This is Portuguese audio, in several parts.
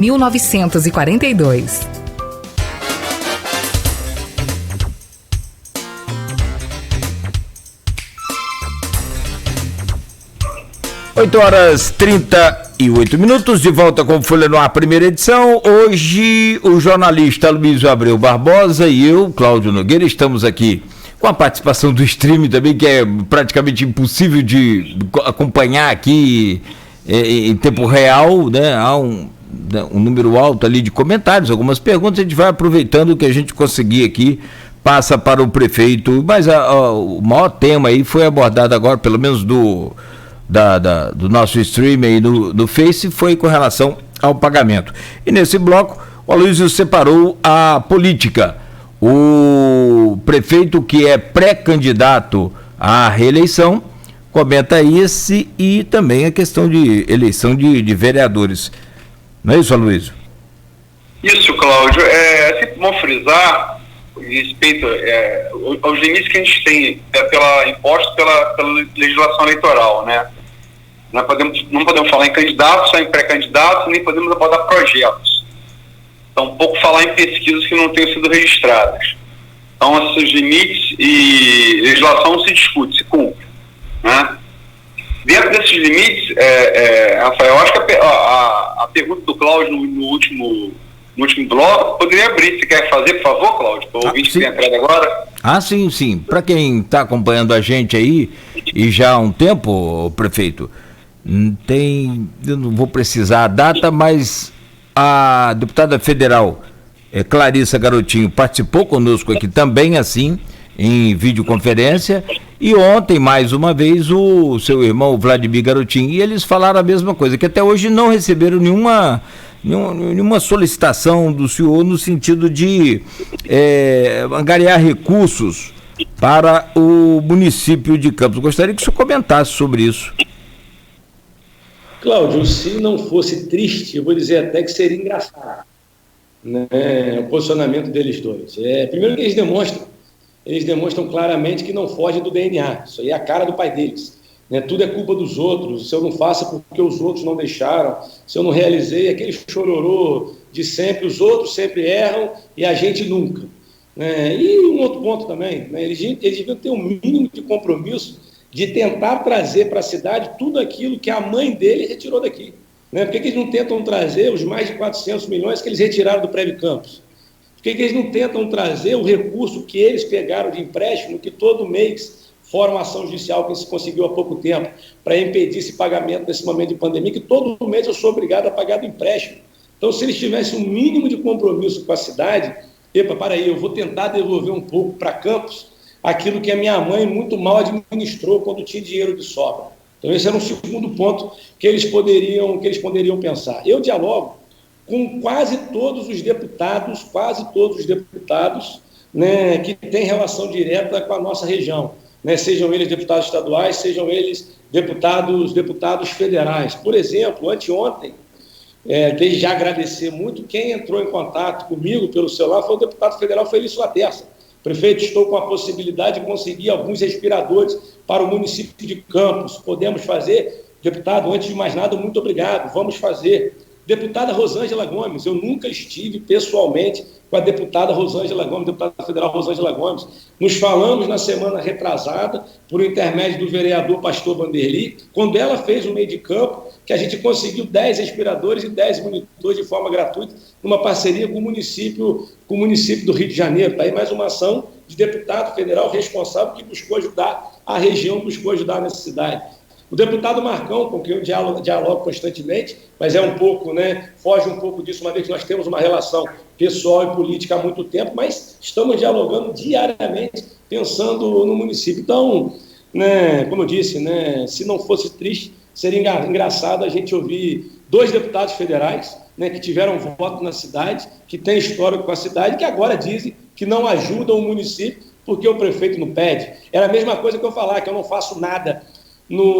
1942. 8h38, de volta com Folha no Ar, primeira edição. Hoje o jornalista Luiz Abreu Barbosa e eu, Cláudio Nogueira, estamos aqui com a participação do stream também, que é praticamente impossível de acompanhar aqui em tempo real, né? Há um número alto ali de comentários, algumas perguntas, a gente vai aproveitando o que a gente conseguir aqui, passa para o prefeito, mas o maior tema aí foi abordado agora, pelo menos do nosso stream aí no Face, foi com relação ao pagamento. E nesse bloco, o Aloysio separou a política. O prefeito que é pré-candidato à reeleição comenta esse e também a questão de eleição de vereadores. Não é isso, Aloysio? Isso, Cláudio. É sempre bom frisar respeito aos limites que a gente tem impostos pela legislação eleitoral, né? Não podemos falar em candidatos, só em pré-candidatos, nem podemos abordar projetos. Tampouco falar em pesquisas que não tenham sido registradas. Então, esses limites e legislação se discute, se cumpre, né? Dentro desses limites, Rafael, eu acho que a pergunta do Cláudio no último bloco poderia abrir. Você quer fazer, por favor, Cláudio? Para o ouvinte que tem entrado agora. Sim. Para quem está acompanhando a gente aí, e já há um tempo, prefeito, eu não vou precisar a data, mas a deputada federal Clarissa Garotinho participou conosco aqui também, assim, em videoconferência, e ontem, mais uma vez, o seu irmão Vladimir Garotinho, e eles falaram a mesma coisa, que até hoje não receberam nenhuma solicitação do senhor no sentido de angariar recursos para o município de Campos. Eu gostaria que o senhor comentasse sobre isso. Cláudio, se não fosse triste, eu vou dizer até que seria engraçado, né, o posicionamento deles dois. Primeiro que eles demonstram claramente que não foge do DNA, isso aí é a cara do pai deles, né? Tudo é culpa dos outros, se eu não faço porque os outros não deixaram, se eu não realizei, aquele chororô de sempre, os outros sempre erram e a gente nunca, né? E um outro ponto também, né, eles deviam ter um mínimo de compromisso de tentar trazer para a cidade tudo aquilo que a mãe dele retirou daqui, né? Por que eles não tentam trazer os mais de 400 milhões que eles retiraram do Prévio Campos? Por que eles não tentam trazer o recurso que eles pegaram de empréstimo, que todo mês fora uma ação judicial que se conseguiu há pouco tempo, para impedir esse pagamento nesse momento de pandemia, que todo mês eu sou obrigado a pagar do empréstimo? Então, se eles tivessem um mínimo de compromisso com a cidade, eu vou tentar devolver um pouco para Campos aquilo que a minha mãe muito mal administrou quando tinha dinheiro de sobra. Então, esse era um segundo ponto que eles poderiam pensar. Eu dialogo com quase todos os deputados, né, que têm relação direta com a nossa região, né, sejam eles deputados estaduais, sejam eles deputados federais. Por exemplo, anteontem, desde já agradecer muito, quem entrou em contato comigo pelo celular foi o deputado federal Felício Laterça. Prefeito, estou com a possibilidade de conseguir alguns respiradores para o município de Campos. Podemos fazer? Deputado, antes de mais nada, muito obrigado. Vamos fazer. Deputada Rosângela Gomes, eu nunca estive pessoalmente com a deputada Rosângela Gomes, deputada federal Rosângela Gomes. Nos falamos na semana retrasada, por intermédio do vereador Pastor Vanderly, quando ela fez o meio de campo, que a gente conseguiu 10 respiradores e 10 monitores de forma gratuita, numa parceria com o município do Rio de Janeiro. Está aí mais uma ação de deputado federal responsável que buscou ajudar a região, buscou ajudar a necessidade. O deputado Marcão, com quem eu dialogo constantemente, mas foge um pouco disso, uma vez que nós temos uma relação pessoal e política há muito tempo, mas estamos dialogando diariamente, pensando no município. Então, né, como eu disse, né, se não fosse triste, seria engraçado a gente ouvir 2 deputados federais, né, que tiveram voto na cidade, que têm histórico com a cidade, que agora dizem que não ajudam o município porque o prefeito não pede. Era a mesma coisa que eu falar, que eu não faço nada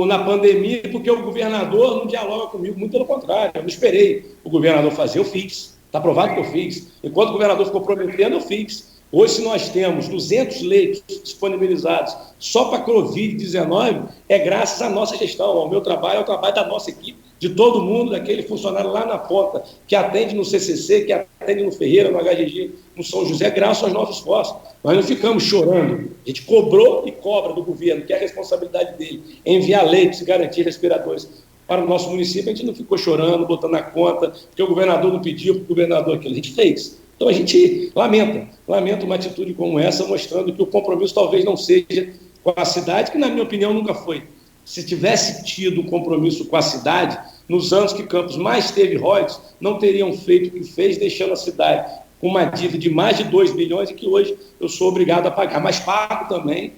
na pandemia porque o governador não dialoga comigo. Muito pelo contrário, eu não esperei o governador fazer, eu fiz. Está provado que eu fiz. Enquanto o governador ficou prometendo, eu fiz. Hoje, se nós temos 200 leitos disponibilizados só para Covid-19, é graças à nossa gestão, ao meu trabalho, ao trabalho da nossa equipe de todo mundo, daquele funcionário lá na ponta, que atende no CCC, que atende no Ferreira, no HGG, no São José, graças aos nossos esforços. Nós não ficamos chorando. A gente cobrou e cobra do governo, que é a responsabilidade dele, enviar leitos e garantir respiradores para o nosso município. A gente não ficou chorando, botando na conta, porque o governador não pediu para o governador aquilo. A gente fez. Então a gente lamenta uma atitude como essa, mostrando que o compromisso talvez não seja com a cidade, que na minha opinião nunca foi. Se tivesse tido compromisso com a cidade, nos anos que Campos mais teve royalties, não teriam feito o que fez, deixando a cidade com uma dívida de mais de 2 bilhões e que hoje eu sou obrigado a pagar. Mas pago também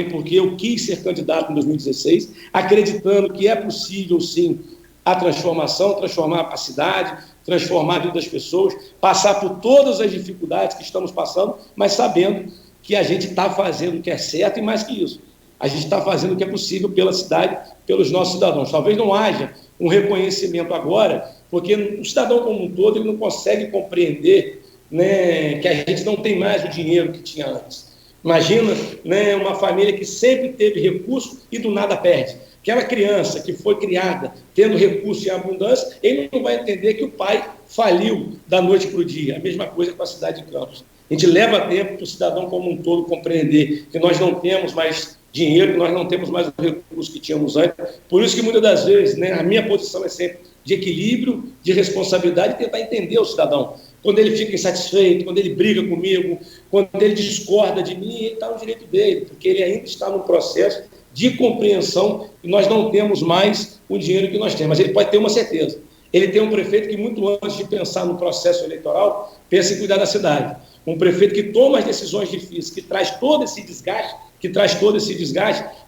porque eu quis ser candidato em 2016, acreditando que é possível, sim, a transformação, transformar a cidade, transformar a vida das pessoas, passar por todas as dificuldades que estamos passando, mas sabendo que a gente está fazendo o que é certo e mais que isso. A gente está fazendo o que é possível pela cidade, pelos nossos cidadãos. Talvez não haja um reconhecimento agora, porque o cidadão como um todo ele não consegue compreender, né, que a gente não tem mais o dinheiro que tinha antes. Imagina, né, uma família que sempre teve recurso e do nada perde. Aquela criança que foi criada tendo recurso em abundância, ele não vai entender que o pai faliu da noite para o dia. A mesma coisa com a cidade de Campos. A gente leva tempo para o cidadão como um todo compreender que nós não temos mais dinheiro, que nós não temos mais o recurso que tínhamos antes. Por isso que muitas das vezes, né, a minha posição é sempre de equilíbrio, de responsabilidade e tentar entender o cidadão. Quando ele fica insatisfeito, quando ele briga comigo, quando ele discorda de mim, ele está no direito dele, porque ele ainda está num processo de compreensão e nós não temos mais o dinheiro que nós temos. Mas ele pode ter uma certeza. Ele tem um prefeito que, muito antes de pensar no processo eleitoral, pensa em cuidar da cidade. Um prefeito que toma as decisões difíceis, que traz todo esse desgaste,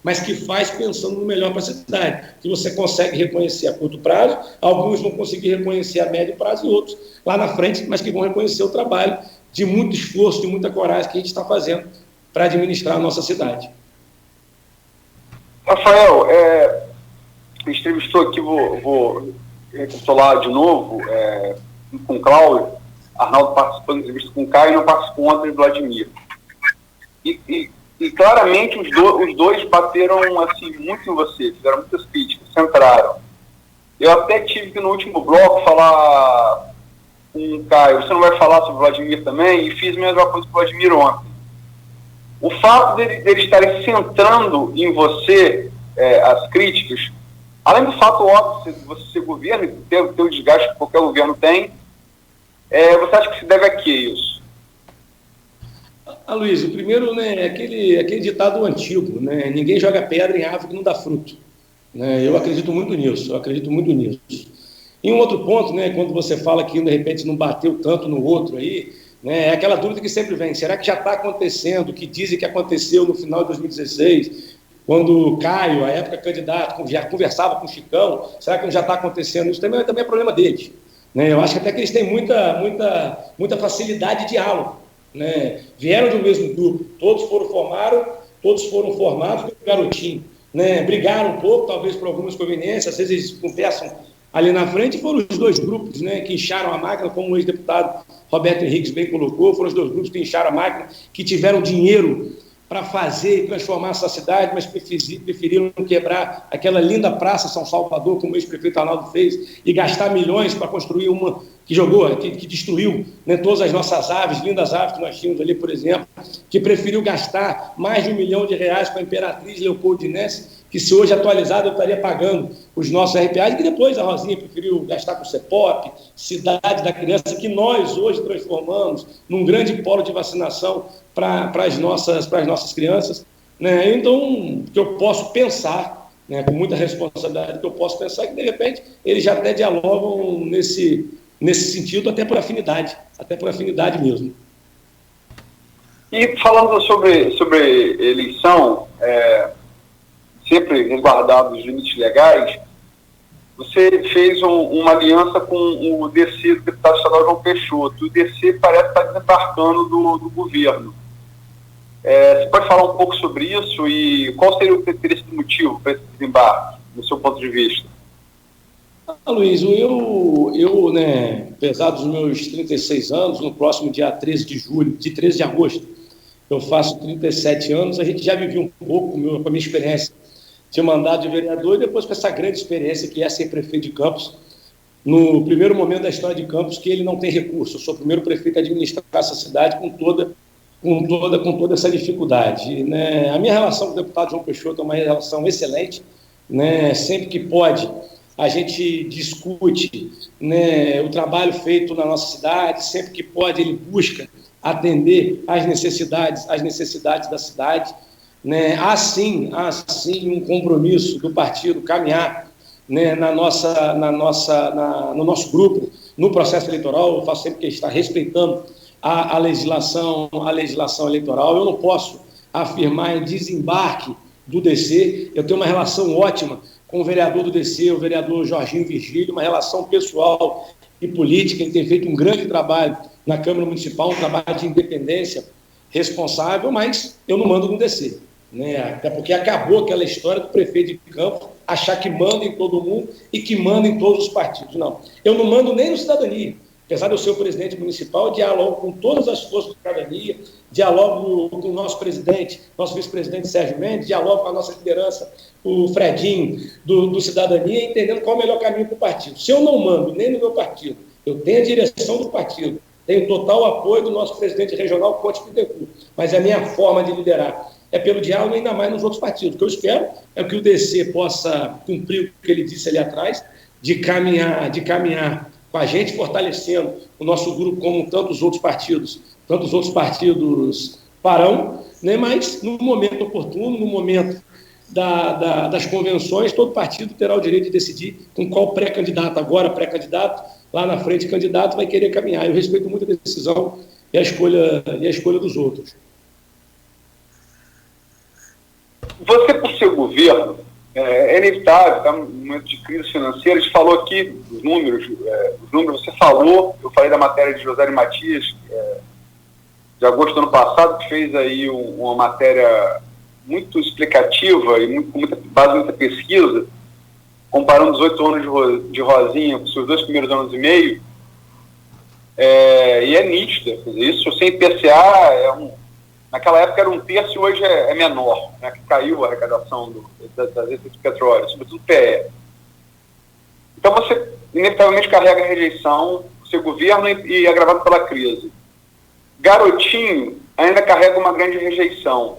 mas que faz pensando no melhor para a cidade, que você consegue reconhecer a curto prazo, alguns vão conseguir reconhecer a médio prazo e outros lá na frente, mas que vão reconhecer o trabalho de muito esforço, de muita coragem que a gente está fazendo para administrar a nossa cidade. Rafael, entrevistou aqui, vou recapitular de novo, com o Cláudio. Arnaldo participou da entrevista com o Caio e não participou ontem do Vladimir. E claramente os dois bateram assim, muito em você, fizeram muitas críticas, centraram. Eu até tive que no último bloco falar com o Caio, você não vai falar sobre o Vladimir também? E fiz a mesma coisa com o Vladimir ontem. O fato dele estarem centrando em você as críticas, além do fato óbvio de você ser governo e ter o desgaste que qualquer governo tem, você acha que se deve a que isso? Luiz, o primeiro, né, é aquele ditado antigo, né, ninguém joga pedra em árvore que não dá fruto. Né, eu acredito muito nisso. E um outro ponto, né, quando você fala que de repente não bateu tanto no outro aí, né, é aquela dúvida que sempre vem, será que já está acontecendo o que dizem que aconteceu no final de 2016, quando o Caio, à época candidato, já conversava com o Chicão, será que não já está acontecendo? Isso também é problema deles. Né, eu acho que até que eles têm muita facilidade de diálogo. Né? Vieram do mesmo grupo, todos foram formados pelo garotinho, né? Brigaram um pouco, talvez por algumas conveniências, às vezes eles conversam ali na frente, foram os dois grupos, né, que incharam a máquina, como o ex-deputado Roberto Henriques bem colocou, foram os dois grupos que incharam a máquina, que tiveram dinheiro para fazer e transformar essa cidade, mas preferiram quebrar aquela linda praça São Salvador, como o ex-prefeito Arnaldo fez, e gastar milhões para construir uma que destruiu, né, todas as nossas aves, lindas aves que nós tínhamos ali, por exemplo, que preferiu gastar mais de R$1 milhão com a Imperatriz Leopoldinense, que se hoje atualizado eu estaria pagando os nossos RPAs, e que depois a Rosinha preferiu gastar com o CEPOP, Cidade da Criança, que nós hoje transformamos num grande polo de vacinação para as nossas crianças. Né? Então, o que eu posso pensar, né, com muita responsabilidade, que eu posso pensar é que, de repente, eles já até dialogam nesse sentido, até por afinidade mesmo. E falando sobre eleição, sempre resguardado os limites legais, você fez uma aliança com o DC, do deputado estadual João Peixoto. O DC parece estar desembarcando do governo. Você pode falar um pouco sobre isso e qual seria o motivo para esse desembarque, do seu ponto de vista? Luiz, eu, né, apesar dos meus 36 anos, no próximo dia 13 de agosto, eu faço 37 anos, a gente já viveu um pouco com a minha experiência de mandato de vereador e depois com essa grande experiência que é ser prefeito de Campos, no primeiro momento da história de Campos, que ele não tem recurso. Eu sou o primeiro prefeito a administrar essa cidade com toda essa dificuldade. Né? A minha relação com o deputado João Peixoto é uma relação excelente, né? Sempre que pode, a gente discute, né, o trabalho feito na nossa cidade, sempre que pode ele busca atender às necessidades da cidade. Né? Há sim um compromisso do partido caminhar, né, no nosso grupo, no processo eleitoral. Eu faço sempre que está respeitando a legislação eleitoral. Eu não posso afirmar em desembarque do DC. Eu tenho uma relação ótima com o vereador do DC, o vereador Jorginho Virgílio, uma relação pessoal e política. Ele tem feito um grande trabalho na Câmara Municipal, um trabalho de independência responsável, mas eu não mando no DC. Né? Até porque acabou aquela história do prefeito de Campos achar que manda em todo mundo e que manda em todos os partidos. Não, eu não mando nem no Cidadania. Apesar de eu ser o presidente municipal, dialogo com todas as forças de cidadania, dialogo com o nosso presidente, nosso vice-presidente Sérgio Mendes, dialogo com a nossa liderança, o Fredinho, do Cidadania, entendendo qual é o melhor caminho para o partido. Se eu não mando nem no meu partido, eu tenho a direção do partido, tenho total apoio do nosso presidente regional, Conte Bittencourt, mas a minha forma de liderar é pelo diálogo, ainda mais nos outros partidos. O que eu espero é que o DC possa cumprir o que ele disse ali atrás, de caminhar com a gente, fortalecendo o nosso grupo como tantos outros partidos farão, né? Mas no momento oportuno, no momento das convenções, todo partido terá o direito de decidir com qual pré-candidato, agora pré-candidato, lá na frente candidato, vai querer caminhar. Eu respeito muito a decisão e a escolha dos outros. Você, por seu governo, é inevitável, está num momento de crise financeira. A gente falou aqui dos números, você falou, eu falei da matéria de José Matias, de agosto do ano passado, que fez aí uma matéria muito explicativa e com muita base, muita pesquisa, comparando os 8 anos de Rosinha com os seus 2 primeiros anos e meio, e é nítida. Quer dizer, isso sem IPCA naquela época era 1/3 e hoje é menor, né, que caiu a arrecadação das receitas de petróleo, sobretudo PE. Então você inevitavelmente carrega a rejeição do seu governo e agravado pela crise. Garotinho ainda carrega uma grande rejeição.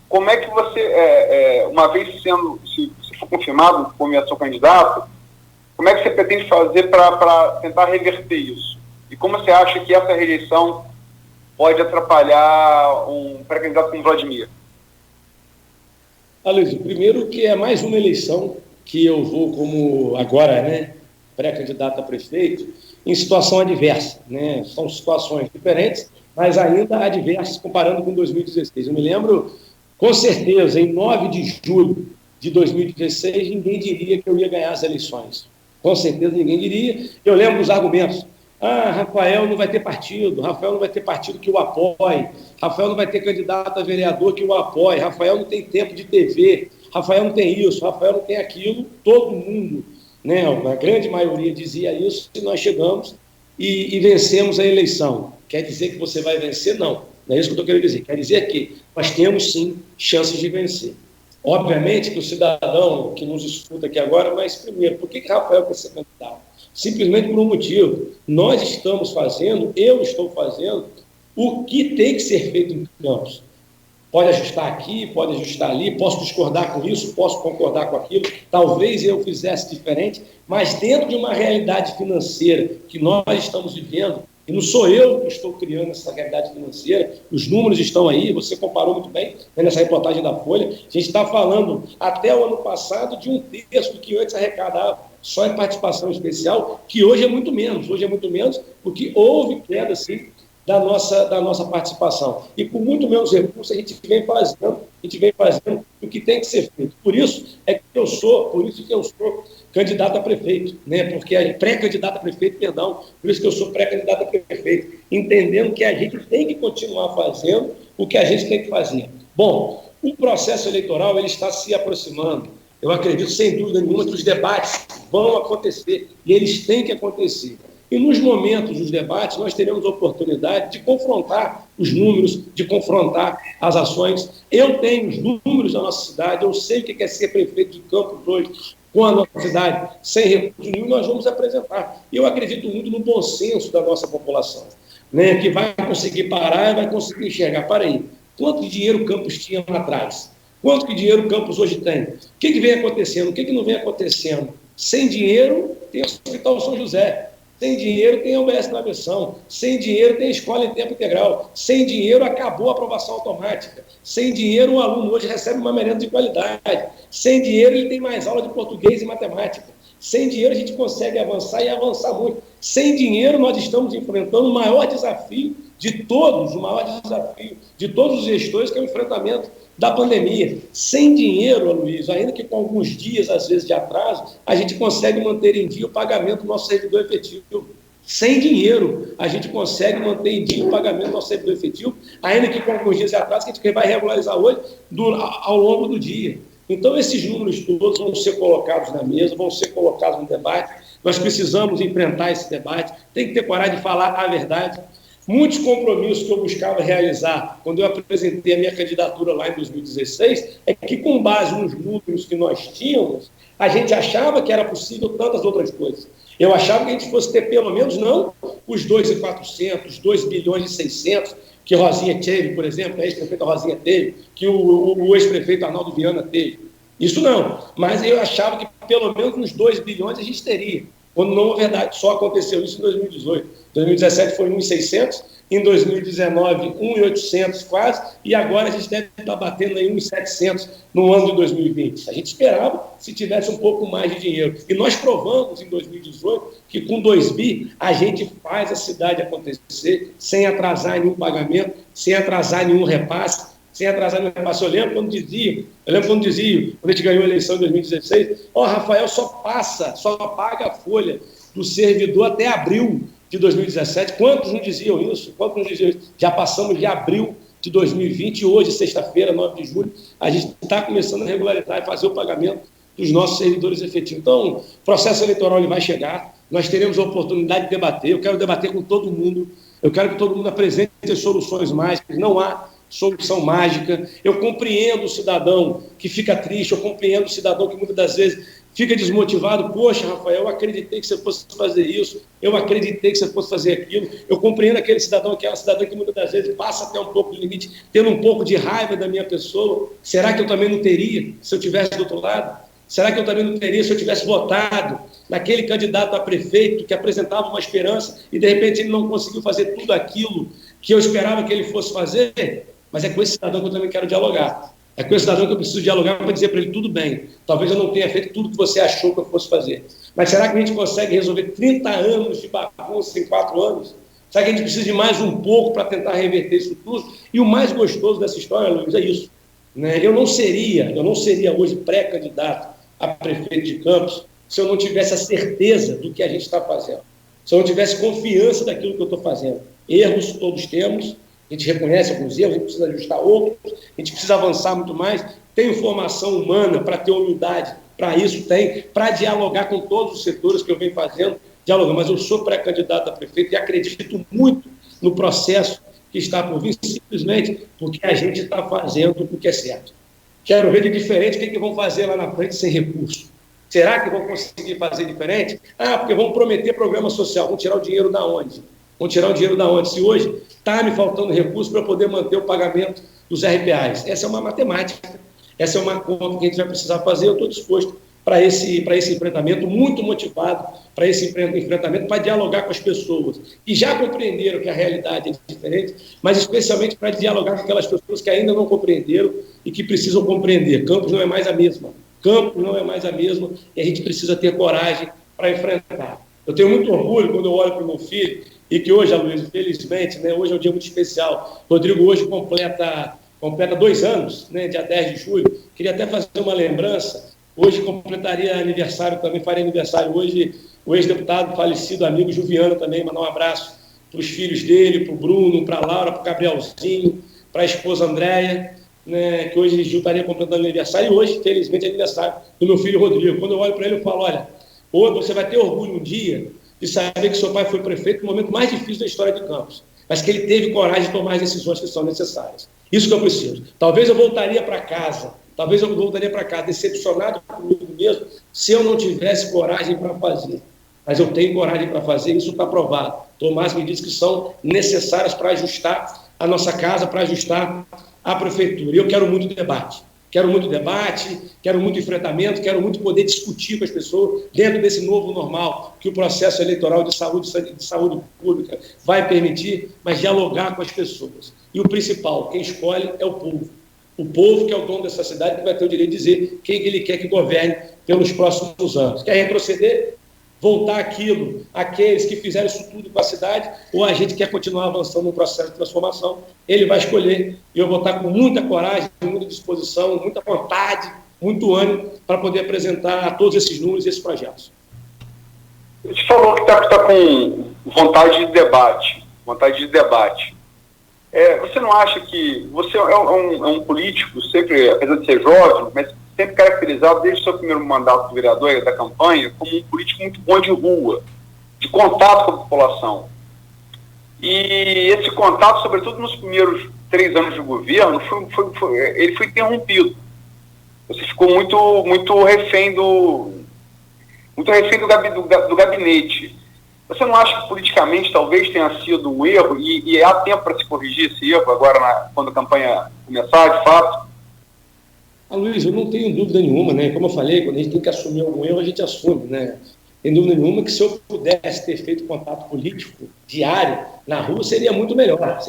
Como é que você, uma vez se for confirmado como seu candidato, como é que você pretende fazer para tentar reverter isso? E como você acha que essa rejeição pode atrapalhar um pré-candidato como Vladimir? Aloysio, primeiro que é mais uma eleição que eu vou como agora, né, pré-candidato a prefeito, em situação adversa, né? São situações diferentes, mas ainda adversas comparando com 2016. Eu me lembro, com certeza, em 9 de julho de 2016, ninguém diria que eu ia ganhar as eleições. Com certeza ninguém diria. Eu lembro dos argumentos. Rafael não vai ter partido, Rafael não vai ter partido que o apoie, Rafael não vai ter candidato a vereador que o apoie, Rafael não tem tempo de TV, Rafael não tem isso, Rafael não tem aquilo. Todo mundo, né, a grande maioria dizia isso, e nós chegamos e vencemos a eleição. Quer dizer que você vai vencer? Não é isso que eu estou querendo dizer. Quer dizer que nós temos sim chances de vencer. Obviamente que o cidadão que nos escuta aqui agora, mas primeiro, por que Rafael quer ser candidato? Simplesmente por um motivo. Nós estamos fazendo, eu estou fazendo o que tem que ser feito em Campos. Pode ajustar aqui, pode ajustar ali, posso discordar com isso, posso concordar com aquilo, talvez eu fizesse diferente, mas dentro de uma realidade financeira que nós estamos vivendo, e não sou eu que estou criando essa realidade financeira, os números estão aí, você comparou muito bem, né, nessa reportagem da Folha, a gente está falando até o ano passado de 1/3 do que antes arrecadava, só em participação especial, que hoje é muito menos, porque houve queda, sim, da nossa participação. E com muito menos recursos a gente vem fazendo o que tem que ser feito. Por isso que eu sou candidato a prefeito, né? Porque pré-candidato a prefeito, por isso que eu sou pré-candidato a prefeito, entendendo que a gente tem que continuar fazendo o que a gente tem que fazer. Bom, o processo eleitoral ele está se aproximando. Eu acredito, sem dúvida nenhuma, que os debates vão acontecer e eles têm que acontecer. E nos momentos dos debates, nós teremos a oportunidade de confrontar os números, de confrontar as ações. Eu tenho os números da nossa cidade, eu sei o que é ser prefeito de Campos hoje, com a nossa cidade, sem recurso nenhum, nós vamos apresentar. E eu acredito muito no bom senso da nossa população, né, que vai conseguir parar e vai conseguir enxergar. Para aí, quanto de dinheiro o Campos tinha lá atrás? Quanto de dinheiro o Campos hoje tem? O que vem acontecendo? O que não vem acontecendo? Sem dinheiro, tem o Hospital São José. Sem dinheiro, tem a UBS Travessão. Sem dinheiro, tem a escola em tempo integral. Sem dinheiro, acabou a aprovação automática. Sem dinheiro, o aluno hoje recebe uma merenda de qualidade. Sem dinheiro, ele tem mais aula de português e matemática. Sem dinheiro, a gente consegue avançar e avançar muito. Sem dinheiro, nós estamos enfrentando o maior desafio de todos, o maior desafio de todos os gestores, que é o enfrentamento da pandemia. Sem dinheiro, Aloysio, ainda que com alguns dias, às vezes, de atraso, a gente consegue manter em dia o pagamento do nosso servidor efetivo. Sem dinheiro, a gente consegue manter em dia o pagamento do nosso servidor efetivo, ainda que com alguns dias de atraso, que a gente vai regularizar hoje, ao longo do dia. Então, esses números todos vão ser colocados na mesa, vão ser colocados no debate. Nós precisamos enfrentar esse debate, tem que ter coragem de falar a verdade. Muitos compromissos que eu buscava realizar quando eu apresentei a minha candidatura lá em 2016 é que, com base nos números que nós tínhamos, a gente achava que era possível tantas outras coisas. Eu achava que a gente fosse ter pelo menos não os 2.400, 2 bilhões e 600 que Rosinha teve, por exemplo, a ex-prefeita Rosinha teve, que o ex-prefeito Arnaldo Viana teve. Isso não, mas eu achava que pelo menos uns 2 bilhões a gente teria. Quando não, na verdade, só aconteceu isso em 2018. 2017 foi 1.600, em 2019 1.800 quase, e agora a gente deve estar batendo aí 1.700 no ano de 2020. A gente esperava se tivesse um pouco mais de dinheiro. E nós provamos em 2018 que com 2 bi a gente faz a cidade acontecer sem atrasar nenhum pagamento, sem atrasar nenhum repasse, sem atrasar nenhum repasse. Eu lembro quando dizia, quando a gente ganhou a eleição em 2016, Rafael só paga a folha do servidor até abril de 2017. Quantos não diziam isso? Já passamos de abril de 2020 e hoje, sexta-feira, 9 de julho, a gente está começando a regularizar e fazer o pagamento dos nossos servidores efetivos. Então, o processo eleitoral ele vai chegar, nós teremos a oportunidade de debater, eu quero debater com todo mundo, eu quero que todo mundo apresente as soluções mágicas, não há solução mágica. Eu compreendo o cidadão que fica triste, eu compreendo o cidadão que muitas das vezes fica desmotivado. Poxa, Rafael, eu acreditei que você fosse fazer isso, eu acreditei que você fosse fazer aquilo. Eu compreendo aquele cidadão, aquela cidadã que muitas das vezes passa até um pouco do limite, tendo um pouco de raiva da minha pessoa. Será que eu também não teria se eu estivesse do outro lado? Será que eu também não teria se eu tivesse votado naquele candidato a prefeito que apresentava uma esperança e, de repente, ele não conseguiu fazer tudo aquilo que eu esperava que ele fosse fazer? Mas é com esse cidadão que eu também quero dialogar. É com esse cidadão que eu preciso dialogar para dizer para ele, tudo bem, talvez eu não tenha feito tudo que você achou que eu fosse fazer. Mas será que a gente consegue resolver 30 anos de bagunça em 4 anos? Será que a gente precisa de mais um pouco para tentar reverter isso tudo? E o mais gostoso dessa história, Luiz, é isso. Né? Eu não seria hoje pré-candidato a prefeito de Campos se eu não tivesse a certeza do que a gente está fazendo. Se eu não tivesse confiança daquilo que eu estou fazendo. Erros todos temos, a gente reconhece alguns erros, a gente precisa ajustar outros, a gente precisa avançar muito mais. Tem formação humana para ter humildade, para isso tem, para dialogar com todos os setores que eu venho fazendo, dialogando. Mas eu sou pré-candidato a prefeito e acredito muito no processo que está por vir, simplesmente porque a gente está fazendo o que é certo. Quero ver de diferente o que vão fazer lá na frente sem recurso. Será que vão conseguir fazer diferente? Porque vão prometer programa social, vão tirar o dinheiro da onde? Vão tirar o dinheiro da onde? Se hoje está me faltando recurso para poder manter o pagamento dos RPAs. Essa é uma matemática, essa é uma conta que a gente vai precisar fazer. Eu estou disposto para esse enfrentamento, muito motivado para esse enfrentamento, para dialogar com as pessoas que já compreenderam que a realidade é diferente, mas especialmente para dialogar com aquelas pessoas que ainda não compreenderam e que precisam compreender. Campos não é mais a mesma. Campos não é mais a mesma e a gente precisa ter coragem para enfrentar. Eu tenho muito orgulho quando eu olho para o meu filho e que hoje, Aloysio, infelizmente, né, hoje é um dia muito especial. Rodrigo hoje completa 2 anos, né, dia 10 de julho. Queria até fazer uma lembrança. Hoje completaria aniversário também, faria aniversário hoje o ex-deputado falecido, amigo Juviano também, mandar um abraço para os filhos dele, para o Bruno, para a Laura, para o Gabrielzinho, para a esposa Andréia, né, que hoje Gil estaria completando aniversário, e hoje, felizmente, é aniversário do meu filho Rodrigo. Quando eu olho para ele, eu falo, olha, você vai ter orgulho um dia de saber que seu pai foi prefeito no momento mais difícil da história de Campos, mas que ele teve coragem de tomar as decisões que são necessárias. Isso que eu preciso. Talvez eu voltaria para casa decepcionado comigo mesmo, se eu não tivesse coragem para fazer. Mas eu tenho coragem para fazer, isso está provado. Tomar as medidas que são necessárias para ajustar a nossa casa, para ajustar a prefeitura. E eu quero muito debate. Quero muito enfrentamento, quero muito poder discutir com as pessoas dentro desse novo normal que o processo eleitoral de saúde pública vai permitir, mas dialogar com as pessoas. E o principal, quem escolhe é o povo. O povo que é o dono dessa cidade, que vai ter o direito de dizer quem ele quer que governe pelos próximos anos. Quer retroceder? Voltar aqueles que fizeram isso tudo com a cidade, ou a gente quer continuar avançando no processo de transformação, ele vai escolher. E eu vou estar com muita coragem, muita disposição, muita vontade, muito ânimo para poder apresentar todos esses números e esses projetos. Você falou que está com vontade de debate. Você não acha que você é um político, sempre, apesar de ser jovem, mas sempre caracterizado desde o seu primeiro mandato de vereador da campanha como um político muito bom de rua, de contato com a população. E esse contato, sobretudo nos primeiros 3 anos de governo, ele foi interrompido. Você ficou muito refém do gabinete. Você não acha que politicamente talvez tenha sido um erro e há tempo para se corrigir esse erro agora, quando a campanha começar, de fato? Luiz, eu não tenho dúvida nenhuma, né? Como eu falei, quando a gente tem que assumir algum erro, a gente assume, né? Tem dúvida nenhuma que se eu pudesse ter feito contato político diário na rua, seria muito melhor.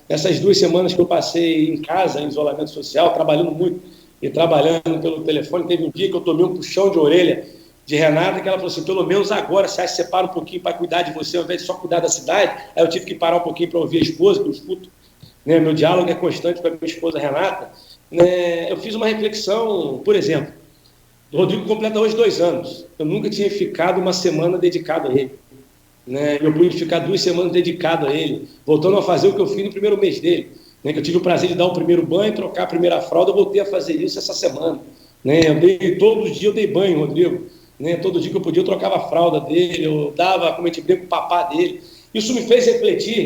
Nessas 2 semanas que eu passei em casa, em isolamento social, trabalhando muito e trabalhando pelo telefone, teve um dia que eu tomei um puxão de orelha de Renata, que ela falou assim, pelo menos agora, se você para um pouquinho para cuidar de você, ao invés de só cuidar da cidade. Aí eu tive que parar um pouquinho para ouvir a esposa, que eu escuto, né? Meu diálogo é constante com a minha esposa Renata. Eu fiz uma reflexão, por exemplo, o Rodrigo completa hoje 2 anos. Eu nunca tinha ficado uma semana dedicado a ele. Eu pude ficar 2 semanas dedicado a ele, voltando a fazer o que eu fiz no primeiro mês dele. Que eu tive o prazer de dar o primeiro banho, trocar a primeira fralda, eu voltei a fazer isso essa semana. Todos os dias eu dei banho, Rodrigo. Todo dia que eu podia eu trocava a fralda dele, eu dava, como a gente brinca, o papá dele. Isso me fez refletir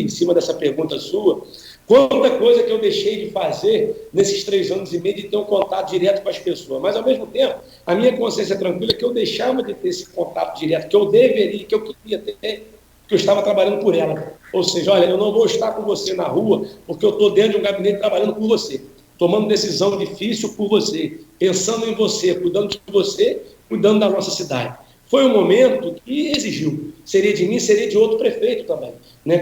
em cima dessa pergunta sua, quanta coisa que eu deixei de fazer nesses 3 anos e meio de ter um contato direto com as pessoas. Mas, ao mesmo tempo, a minha consciência tranquila é que eu deixava de ter esse contato direto, que eu deveria, que eu queria ter, que eu estava trabalhando por ela. Ou seja, olha, eu não vou estar com você na rua porque eu estou dentro de um gabinete trabalhando por você, tomando decisão difícil por você, pensando em você, cuidando de você, cuidando da nossa cidade. Foi um momento que exigiu. Seria de mim, seria de outro prefeito também.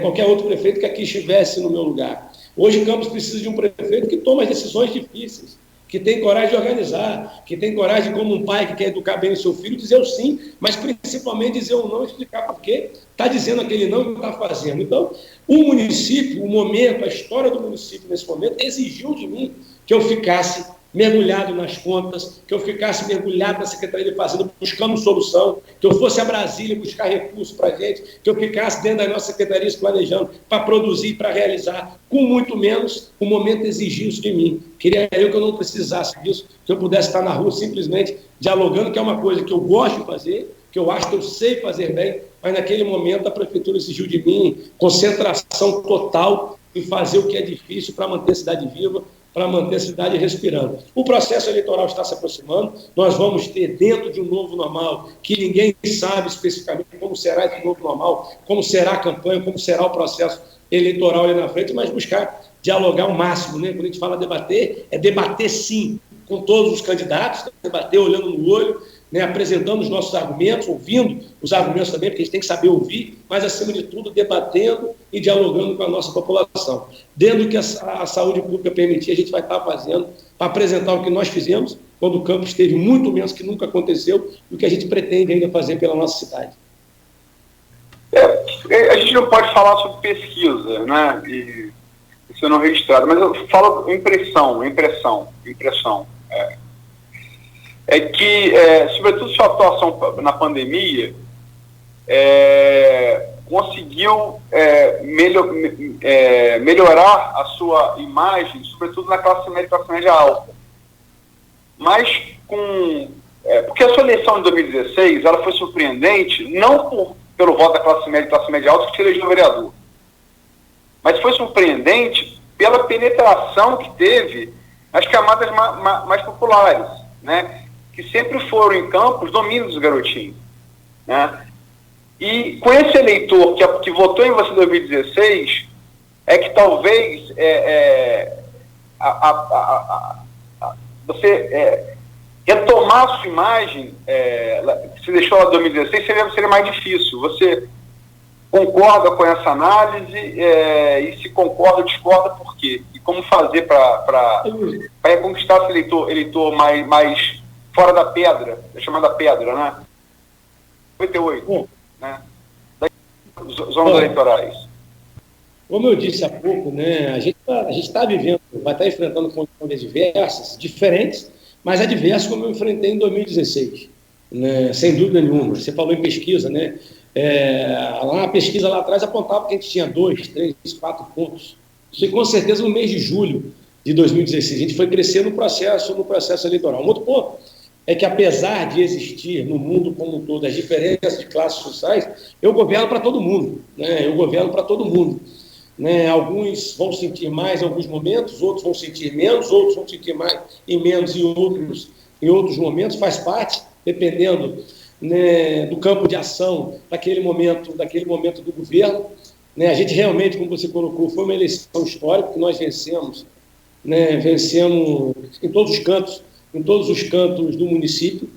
Qualquer outro prefeito que aqui estivesse no meu lugar. Hoje Campos precisa de um prefeito que toma as decisões difíceis, que tem coragem de organizar, que tem coragem, como um pai que quer educar bem o seu filho, dizer o sim, mas principalmente dizer o não e explicar por quê está dizendo aquele não e não está fazendo. Então, o município, o momento, a história do município nesse momento exigiu de mim que eu ficasse mergulhado nas contas, que eu ficasse mergulhado na Secretaria de Fazenda buscando solução, que eu fosse a Brasília buscar recursos para a gente, que eu ficasse dentro das nossas secretarias planejando para produzir, para realizar, com muito menos, o momento exigiu isso de mim. Queria eu que eu não precisasse disso, que eu pudesse estar na rua simplesmente dialogando, que é uma coisa que eu gosto de fazer, que eu acho que eu sei fazer bem, mas naquele momento a Prefeitura exigiu de mim concentração total em fazer o que é difícil para manter a cidade viva, para manter a cidade respirando. O processo eleitoral está se aproximando, nós vamos ter dentro de um novo normal, que ninguém sabe especificamente como será esse novo normal, como será a campanha, como será o processo eleitoral ali na frente, mas buscar dialogar o máximo, Quando a gente fala debater, é debater sim, com todos os candidatos, debater olhando no olho, apresentando os nossos argumentos, ouvindo os argumentos também, porque a gente tem que saber ouvir, mas, acima de tudo, debatendo e dialogando com a nossa população. Dentro do que a saúde pública permitir, a gente vai estar fazendo para apresentar o que nós fizemos, quando o Campos teve muito menos, que nunca aconteceu, e o que a gente pretende ainda fazer pela nossa cidade. A gente não pode falar sobre pesquisa, e isso não registrado, mas eu falo impressão. É que, sobretudo sua atuação na pandemia, conseguiu melhorar a sua imagem, sobretudo na classe média alta. Mas com porque a sua eleição de 2016 ela foi surpreendente, não pelo voto da classe média alta que se elegeu vereador, mas foi surpreendente pela penetração que teve nas camadas mais populares, né, que sempre foram em campo os domínios dos garotinhos, né? E com esse eleitor que votou em você em 2016, é que talvez você retomar a sua imagem, que se deixou lá em 2016, seria mais difícil. Você concorda com essa análise, e se concorda ou discorda, por quê? E como fazer para reconquistar esse eleitor mais fora da pedra, chamada pedra, né? 58, né? Das zonas eleitorais. Como eu disse há pouco, né, a gente está vivendo, vai estar enfrentando condições diversas, diferentes, mas adversas como eu enfrentei em 2016, né, sem dúvida nenhuma. Você falou em pesquisa, né? A pesquisa lá atrás apontava que a gente tinha 2, 3, 4 pontos. Isso foi com certeza no mês de julho de 2016. A gente foi crescendo no processo eleitoral. Um outro ponto é que, apesar de existir no mundo como um todo as diferenças de classes sociais, eu governo para todo mundo, né? Eu governo para todo mundo, né? Alguns vão sentir mais em alguns momentos, outros vão sentir menos, outros vão sentir mais e menos em outros momentos. Faz parte, dependendo, né, do campo de ação daquele momento do governo, né? A gente realmente, como você colocou, foi uma eleição histórica que nós vencemos, né? Vencemos em todos os cantos do município,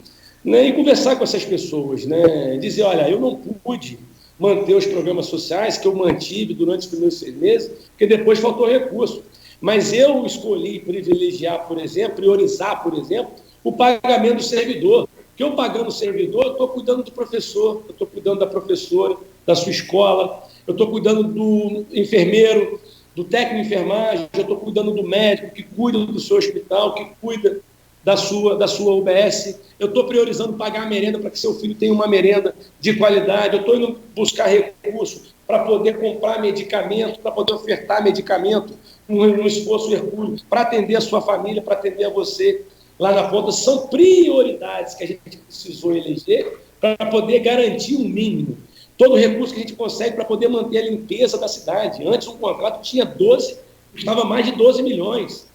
né? E conversar com essas pessoas, né? Dizer, olha, eu não pude manter os programas sociais que eu mantive durante os primeiros 6 meses, porque depois faltou recurso. Mas eu escolhi privilegiar, priorizar, por exemplo, o pagamento do servidor. Porque eu pagando o servidor, eu estou cuidando do professor, eu estou cuidando da professora, da sua escola, eu estou cuidando do enfermeiro, do técnico de enfermagem, eu estou cuidando do médico que cuida do seu hospital, que cuida da sua UBS, eu estou priorizando pagar a merenda para que seu filho tenha uma merenda de qualidade, eu estou indo buscar recursos para poder comprar medicamento, para poder ofertar medicamento, um esforço hercúleo, para atender a sua família, para atender a você lá na ponta. São prioridades que a gente precisou eleger para poder garantir um mínimo. Todo o recurso que a gente consegue para poder manter a limpeza da cidade. Antes, um contrato tinha 12, custava mais de 12 milhões.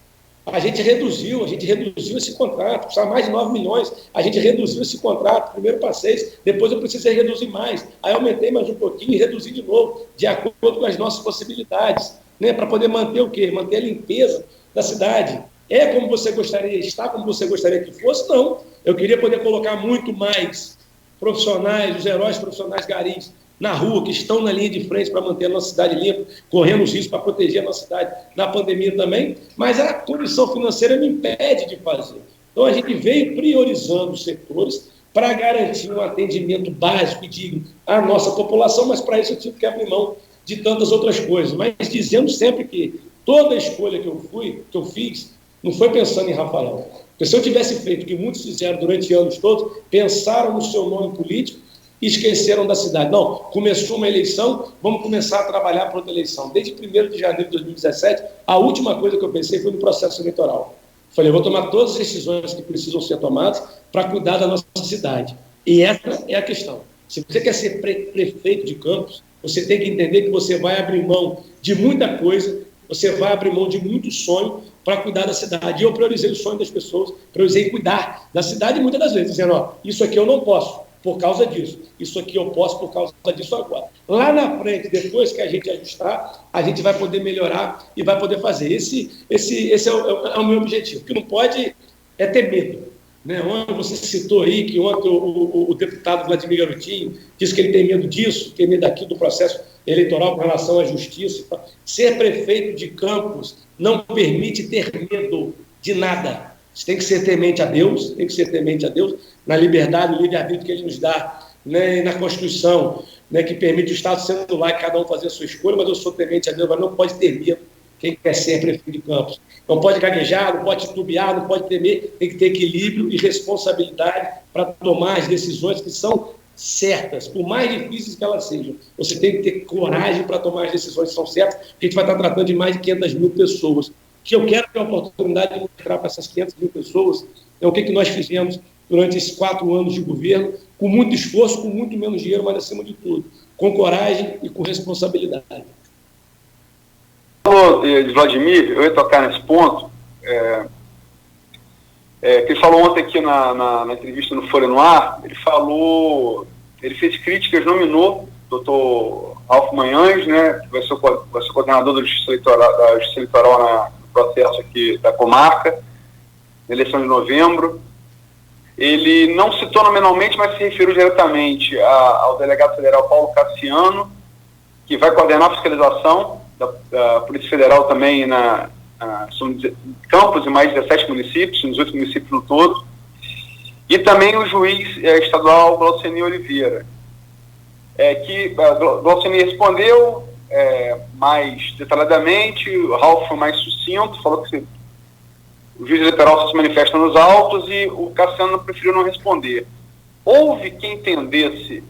A gente reduziu esse contrato, custava mais de 9 milhões, a gente reduziu esse contrato, primeiro para 6, depois eu precisei reduzir mais, aí aumentei mais um pouquinho e reduzi de novo, de acordo com as nossas possibilidades, né, para poder manter o quê? Manter a limpeza da cidade. É como você gostaria, está como você gostaria que fosse? Não. Eu queria poder colocar muito mais profissionais, os heróis profissionais garis, na rua, que estão na linha de frente para manter a nossa cidade limpa, correndo os riscos para proteger a nossa cidade na pandemia também, mas a condição financeira me impede de fazer. Então, a gente veio priorizando os setores para garantir um atendimento básico e digno à nossa população, mas para isso eu tive que abrir mão de tantas outras coisas, mas dizendo sempre que toda a escolha que eu fiz, não foi pensando em Rafael. Porque se eu tivesse feito o que muitos fizeram durante anos todos, pensaram no seu nome político, e esqueceram da cidade. Não, começou uma eleição, vamos começar a trabalhar para outra eleição. Desde 1º de janeiro de 2017, a última coisa que eu pensei foi no processo eleitoral. Falei, eu vou tomar todas as decisões que precisam ser tomadas para cuidar da nossa cidade. E essa é a questão. Se você quer ser prefeito de Campos, você tem que entender que você vai abrir mão de muita coisa, você vai abrir mão de muito sonho para cuidar da cidade. E eu priorizei o sonho das pessoas, priorizei cuidar da cidade muitas das vezes, dizendo, ó, isso aqui eu não posso por causa disso, isso aqui eu posso por causa disso agora. Lá na frente, depois que a gente ajustar, a gente vai poder melhorar e vai poder fazer. Esse é o meu objetivo. O que não pode é ter medo. Né? Ontem você citou aí que ontem o deputado Vladimir Garotinho disse que ele tem medo disso, tem medo daquilo do processo eleitoral com relação à justiça. Ser prefeito de Campos não permite ter medo de nada. Você tem que ser temente a Deus, na liberdade, no livre-arbítrio que Ele nos dá, né, na Constituição, né, que permite o Estado sendo lá e cada um fazer a sua escolha, mas eu sou temente a Deus, mas não pode ter medo quem quer ser prefeito de Campos. Não pode gaguejar, não pode titubear, não pode temer, tem que ter equilíbrio e responsabilidade para tomar as decisões que são certas, por mais difíceis que elas sejam. Você tem que ter coragem para tomar as decisões que são certas, porque a gente vai estar tratando de mais de 500 mil pessoas. Que eu quero ter a oportunidade de mostrar para essas 500 mil pessoas o que nós fizemos durante esses 4 anos de governo, com muito esforço, com muito menos dinheiro, mas acima de tudo, com coragem e com responsabilidade. Falou de Vladimir, eu ia tocar nesse ponto, que ele falou ontem aqui na entrevista no Folha no Ar, ele fez críticas, nominou o doutor Ralf Manhães, né, que vai ser coordenador da Justiça Eleitoral no processo aqui da comarca, na eleição de novembro. Ele não citou nominalmente, mas se referiu diretamente ao delegado federal Paulo Cassiano, que vai coordenar a fiscalização da Polícia Federal também são campos em mais de 17 municípios, nos 8 municípios no todo, e também o juiz estadual Glauceni Oliveira, que Glauceni respondeu mais detalhadamente, o Ralf foi mais sucinto, falou que o juiz eleitoral só se manifesta nos autos e o Cassiano preferiu não responder. Houve quem entendesse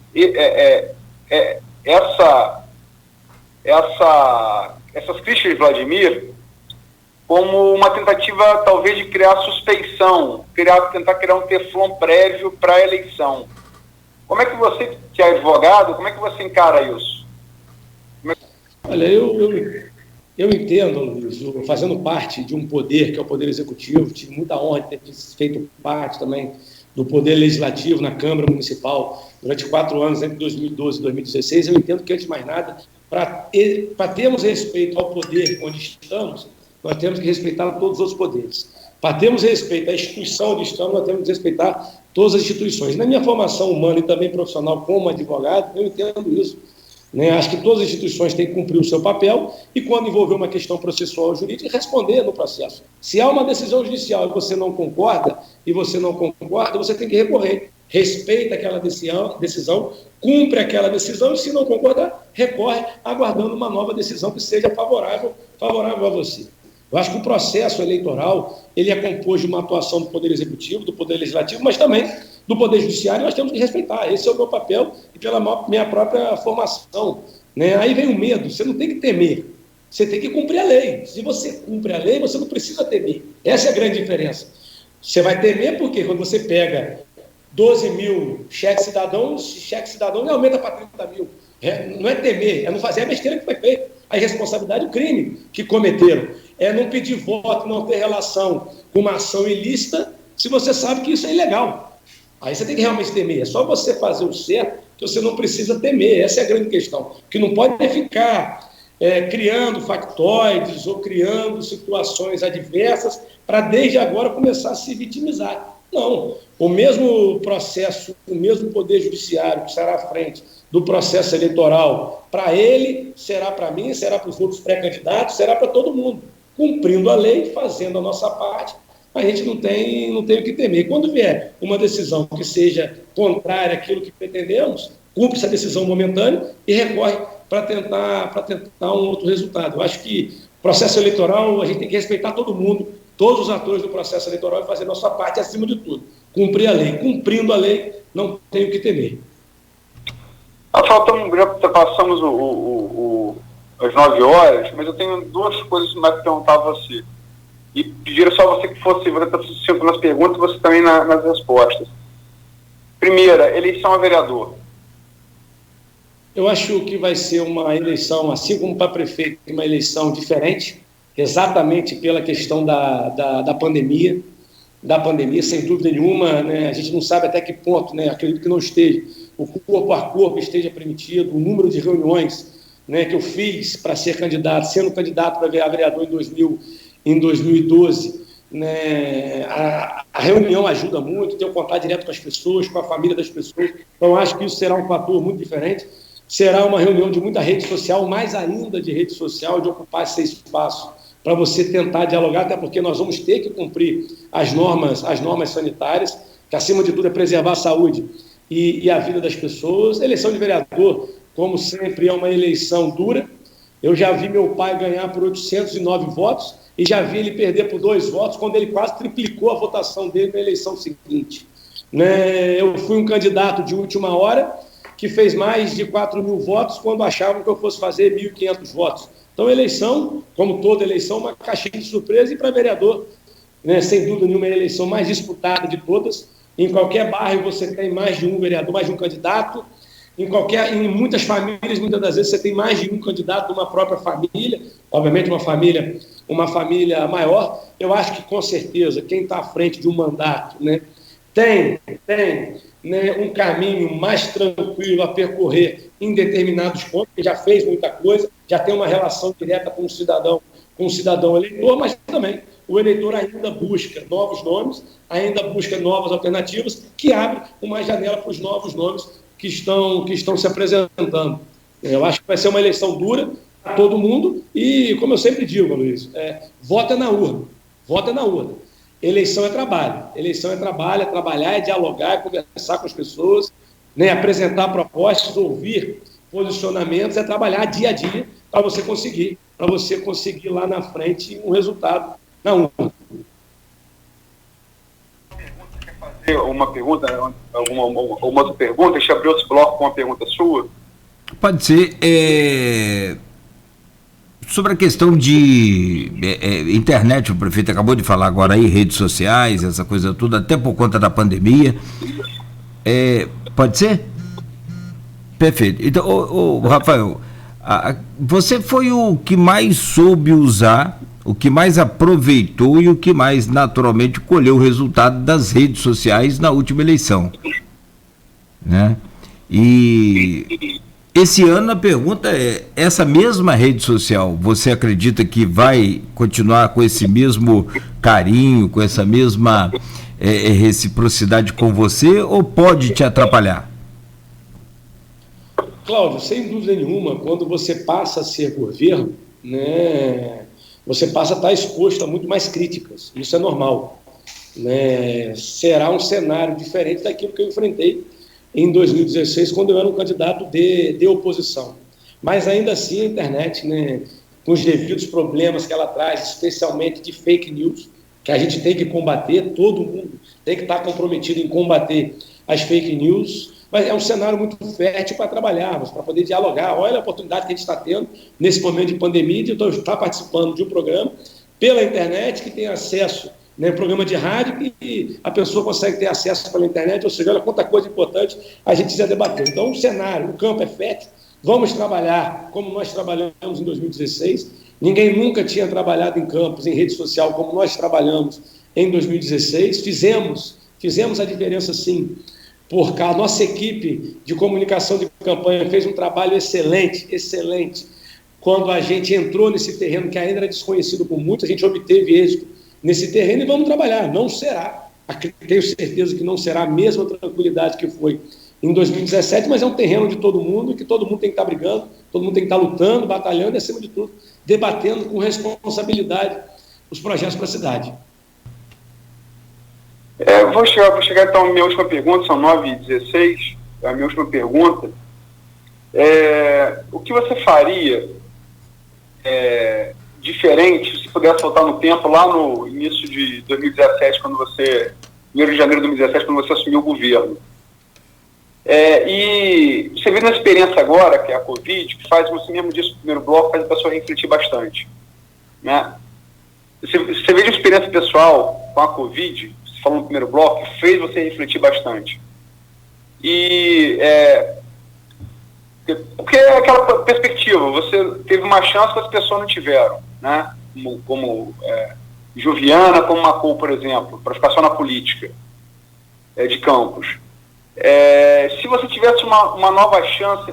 essas críticas de Vladimir como uma tentativa, talvez, de criar suspeição, tentar criar um teflon prévio para a eleição. Como é que você, que é advogado, como é que você encara isso? Olha, eu entendo, Luiz, fazendo parte de um poder, que é o Poder Executivo, tive muita honra de ter feito parte também do Poder Legislativo na Câmara Municipal durante 4 anos, entre 2012 e 2016, eu entendo que, antes de mais nada, para termos respeito ao poder onde estamos, nós temos que respeitar todos os outros poderes. Para termos respeito à instituição onde estamos, nós temos que respeitar todas as instituições. Na minha formação humana e também profissional como advogado, eu entendo isso. Acho que todas as instituições têm que cumprir o seu papel e, quando envolver uma questão processual ou jurídica, responder no processo. Se há uma decisão judicial e você não concorda, você tem que recorrer. Respeita aquela decisão, cumpre aquela decisão e, se não concordar, recorre aguardando uma nova decisão que seja favorável a você. Eu acho que o processo eleitoral ele é composto de uma atuação do Poder Executivo, do Poder Legislativo, mas também do Poder Judiciário. Nós temos que respeitar. Esse é o meu papel e pela minha própria formação. Aí vem o medo. Você não tem que temer. Você tem que cumprir a lei. Se você cumpre a lei, você não precisa temer. Essa é a grande diferença. Você vai temer porque quando você pega 12 mil cheque cidadão aumenta para 30 mil. Não é temer, é não fazer a besteira que foi feita. A irresponsabilidade, o crime que cometeram. É não pedir voto, não ter relação com uma ação ilícita, se você sabe que isso é ilegal. Aí você tem que realmente temer. É só você fazer o certo que você não precisa temer. Essa é a grande questão. Que não pode ficar criando factoides ou criando situações adversas para, desde agora, começar a se vitimizar. Não. O mesmo processo, o mesmo Poder Judiciário que estará à frente do processo eleitoral, para ele, será para mim, será para os outros pré-candidatos, será para todo mundo. Cumprindo a lei, fazendo a nossa parte, a gente não tem o que temer. Quando vier uma decisão que seja contrária àquilo que pretendemos, cumpre essa decisão momentânea e recorre para tentar um outro resultado. Eu acho que o processo eleitoral, a gente tem que respeitar todo mundo, todos os atores do processo eleitoral e fazer a nossa parte acima de tudo. Cumprir a lei. Cumprindo a lei, não tem o que temer. Já passamos as 9 horas, mas eu tenho 2 coisas mais que perguntar a você. E pediram só você que fosse sucinto nas perguntas e você também nas respostas. Primeira, eleição a vereador. Eu acho que vai ser uma eleição, assim como para prefeito, uma eleição diferente, exatamente pela questão da pandemia. Sem dúvida nenhuma, a gente não sabe até que ponto, acredito que não esteja, o corpo a corpo esteja permitido, o número de reuniões que eu fiz para ser candidato, sendo candidato para vereador em 2012, a reunião ajuda muito, ter um contato direto com as pessoas, com a família das pessoas, então acho que isso será um fator muito diferente, será uma reunião de muita rede social, mais ainda de rede social, de ocupar esse espaço para você tentar dialogar, até porque nós vamos ter que cumprir as normas sanitárias, que acima de tudo é preservar a saúde e a vida das pessoas. A eleição de vereador, como sempre, é uma eleição dura. Eu já vi meu pai ganhar por 809 votos e já vi ele perder por 2 votos, quando ele quase triplicou a votação dele na eleição seguinte. Eu fui um candidato de última hora que fez mais de 4 mil votos quando achavam que eu fosse fazer 1.500 votos. Então, eleição, como toda eleição, uma caixinha de surpresa, e para vereador, sem dúvida nenhuma, é a eleição mais disputada de todas, Em qualquer bairro você tem mais de um vereador, mais de um candidato. Em muitas famílias, muitas das vezes, você tem mais de um candidato de uma própria família, obviamente uma família maior. Eu acho que, com certeza, quem está à frente de um mandato, né, tem né, um caminho mais tranquilo a percorrer em determinados pontos, que já fez muita coisa, já tem uma relação direta com o cidadão eleitor, mas também o eleitor ainda busca novos nomes, ainda busca novas alternativas, que abre uma janela para os novos nomes que estão se apresentando. Eu acho que vai ser uma eleição dura para todo mundo e, como eu sempre digo, Luiz, vota na urna, vota na urna. Eleição é trabalho, é trabalhar, é dialogar, é conversar com as pessoas, né, apresentar propostas, ouvir posicionamentos, é trabalhar dia a dia para você conseguir lá na frente um resultado na urna. Uma pergunta, uma outra pergunta, deixa eu abrir outro bloco com uma pergunta sua. Pode ser. Sobre a questão de internet, o prefeito acabou de falar agora aí, redes sociais, essa coisa toda, até por conta da pandemia. Pode ser? Perfeito. Então, Rafael, você foi o que mais soube usar, o que mais aproveitou e o que mais naturalmente colheu o resultado das redes sociais na última eleição, né? E esse ano a pergunta é, essa mesma rede social, você acredita que vai continuar com esse mesmo carinho, com essa mesma reciprocidade com você, ou pode te atrapalhar? Cláudio, sem dúvida nenhuma, quando você passa a ser governo, né, você passa a estar exposto a muito mais críticas. Isso é normal, né? Será um cenário diferente daquilo que eu enfrentei em 2016, quando eu era um candidato de oposição. Mas ainda assim a internet, né, com os devidos problemas que ela traz, especialmente de fake news, que a gente tem que combater, todo mundo tem que estar comprometido em combater as fake news, mas é um cenário muito fértil para trabalharmos, para poder dialogar. Olha a oportunidade que a gente está tendo nesse momento de pandemia, de estar participando de um programa pela internet, que tem acesso, né, programa de rádio, que a pessoa consegue ter acesso pela internet, ou seja, olha quanta coisa importante a gente já debateu. Então, o cenário, o campo é fértil, vamos trabalhar como nós trabalhamos em 2016. Ninguém nunca tinha trabalhado em campos, em rede social, como nós trabalhamos em 2016. Fizemos a diferença, sim, porque a nossa equipe de comunicação de campanha fez um trabalho excelente. Quando a gente entrou nesse terreno que ainda era desconhecido por muitos, a gente obteve êxito nesse terreno e vamos trabalhar. Não será, tenho certeza que não será a mesma tranquilidade que foi em 2017, mas é um terreno de todo mundo e que todo mundo tem que estar brigando, todo mundo tem que estar lutando, batalhando e, acima de tudo, debatendo com responsabilidade os projetos para a cidade. Vou chegar então à minha última pergunta, são 9h16, a minha última pergunta. O que você faria diferente, se pudesse voltar no tempo, lá no início de 2017, 1º de janeiro de 2017, quando você assumiu o governo? E você vê na experiência agora, que é a Covid, que faz, você mesmo disse no primeiro bloco, faz a pessoa refletir bastante, né? Você vê de experiência pessoal com a Covid, você falou no primeiro bloco, que fez você refletir bastante. E porque é aquela perspectiva, você teve uma chance que as pessoas não tiveram, né? Como Joviana, como Macou, por exemplo, para ficar só na política de Campos. Se você tivesse uma nova chance,